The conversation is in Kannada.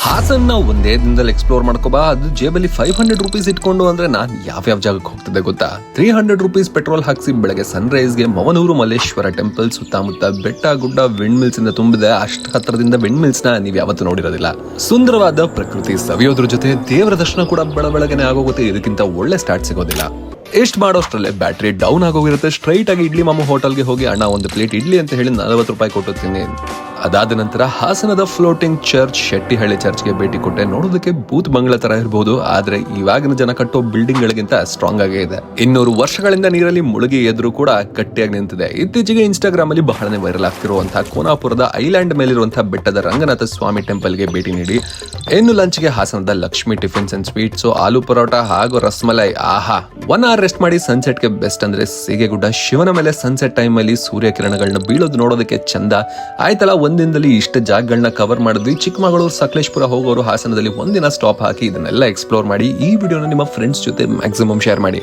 ಹಾಸನ್ನ ಒಂದೇ ದಿನದಲ್ಲಿ ಎಕ್ಸ್ಪ್ಲೋರ್ ಮಾಡ್ಕೋಬಾ. ಅದು ಜೇಬಲ್ಲಿ 500 ರೂಪೀಸ್ ಇಟ್ಕೊಂಡು ಅಂದ್ರೆ ನಾನು ಯಾವ ಜಾಗಕ್ಕೆ ಹೋಗ್ತಿದ್ದೆ ಗೊತ್ತಾ? 300 ರೂಪೀಸ್ ಪೆಟ್ರೋಲ್ ಹಾಕ್ಸಿ ಬೆಳಗ್ಗೆ ಸನ್ರೈಸ್ಗೆ ಮವನೂರು ಮಲ್ಲೇಶ್ವರ ಟೆಂಪಲ್ ಸುತ್ತಮುತ್ತ ಬೆಟ್ಟ ಗುಡ್ಡ ವಿಂಡ್ ಮಿಲ್ಸ್ ಇಂದ ತುಂಬಿದೆ. ಅಷ್ಟು ಹತ್ರದಿಂದ ವಿಂಡ್ ಮಿಲ್ಸ್ ನ ನೀವ್ ಯಾವತ್ತೂ ನೋಡಿರೋದಿಲ್ಲ. ಸುಂದರವಾದ ಪ್ರಕೃತಿ ಸವಿಯೋದ್ರ ಜೊತೆ ದೇವರ ದರ್ಶನ ಕೂಡ ಬೆಳಬೆಳಗ್ಗೆನೆ ಆಗೋಗುತ್ತೆ. ಇದಕ್ಕಿಂತ ಒಳ್ಳೆ ಸ್ಟಾರ್ಟ್ ಸಿಗೋದಿಲ್ಲ. ಎಷ್ಟು ಮಾಡೋಷ್ಟ್ರಲ್ಲೇ ಬ್ಯಾಟ್ರಿ ಡೌನ್ ಆಗೋಗಿರುತ್ತೆ. ಸ್ಟ್ರೈಟ್ ಆಗಿ ಇಡ್ಲಿ ಮಾಮ ಹೋಟೆಲ್ಗೆ ಹೋಗಿ ಅಣ್ಣ ಒಂದು ಪ್ಲೇಟ್ ಇಡ್ಲಿ ಅಂತ ಹೇಳಿ 40 ರೂಪಾಯಿ ಕೊಟ್ಟು ತಿನ್ನಿ. ಅದಾದ ನಂತರ ಹಾಸನದ ಫ್ಲೋಟಿಂಗ್ ಚರ್ಚ್ ಶೆಟ್ಟಿಹಳ್ಳಿ ಚರ್ಚ್ಗೆ ಭೇಟಿ ಕೊಟ್ಟೆ. ನೋಡೋದಕ್ಕೆ ಬೂತ್ ಬಂಗ್ಲಾ ತರ ಇರಬಹುದು, ಆದ್ರೆ ಇವಾಗಿನ ಜನ ಕಟ್ಟೋ ಬಿಲ್ಡಿಂಗ್ ಗಳಿಗಿಂತ ಸ್ಟ್ರಾಂಗ್ ಆಗೇ ಇದೆ. 200 ವರ್ಷಗಳಿಂದ ನೀರಲ್ಲಿ ಮುಳುಗಿ ಎದ್ರು ಕೂಡ ಗಟ್ಟಿಯಾಗಿ ನಿಂತಿದೆ. ಇತ್ತೀಚೆಗೆ ಇನ್ಸ್ಟಾಗ್ರಾಮ್ ಅಲ್ಲಿ ಬಹಳನೇ ವೈರಲ್ ಆಗ್ತಿರುವಂತಹ ಕೋನಾಪುರದ ಐಲ್ಯಾಂಡ್ ಮೇಲಿರುವಂತಹ ಬೆಟ್ಟದ ರಂಗನಾಥ ಸ್ವಾಮಿ ಟೆಂಪಲ್ಗೆ ಭೇಟಿ ನೀಡಿ ಇನ್ನು ಲಂಚ್ಗೆ ಹಾಸನದ ಲಕ್ಷ್ಮಿ ಟಿಫಿನ್ಸ್ ಅಂಡ್ ಸ್ವೀಟ್ಸ್, ಆಲೂ ಪರೋಟ ಹಾಗೂ ರಸ್ಮಲೈ. ಆಹಾ, 1 ಅವರ್ ರೆಸ್ಟ್ ಮಾಡಿ ಸನ್ಸೆಟ್ಗೆ ಬೆಸ್ಟ್ ಅಂದ್ರೆ ಸೀಗೆಗುಡ್ಡ ಶಿವನ ಮೇಲೆ ಸನ್ಸೆಟ್ ಟೈಮ್ ಅಲ್ಲಿ ಸೂರ್ಯ ಕಿರಣಗಳನ್ನ ಬೀಳೋದು ನೋಡೋದಕ್ಕೆ ಚಂದ. ಆಯ್ತಲ್ಲ, ಒಂದಿನದಲ್ಲಿ ಇಷ್ಟ ಜಾಗಗಳನ್ನ ಕವರ್ ಮಾಡಿದ್ವಿ. ಚಿಕ್ಕಮಗಳೂರು ಸಕಲೇಶ್ಪುರ ಹೋಗೋರು ಹಾಸನದಲ್ಲಿ ಒಂದಿನ ಸ್ಟಾಪ್ ಹಾಕಿ ಇದನ್ನೆಲ್ಲ ಎಕ್ಸ್ಪ್ಲೋರ್ ಮಾಡಿ. ಈ ವಿಡಿಯೋನ ನಿಮ್ಮ ಫ್ರೆಂಡ್ಸ್ ಜೊತೆ ಮ್ಯಾಕ್ಸಿಮಮ್ ಶೇರ್ ಮಾಡಿ.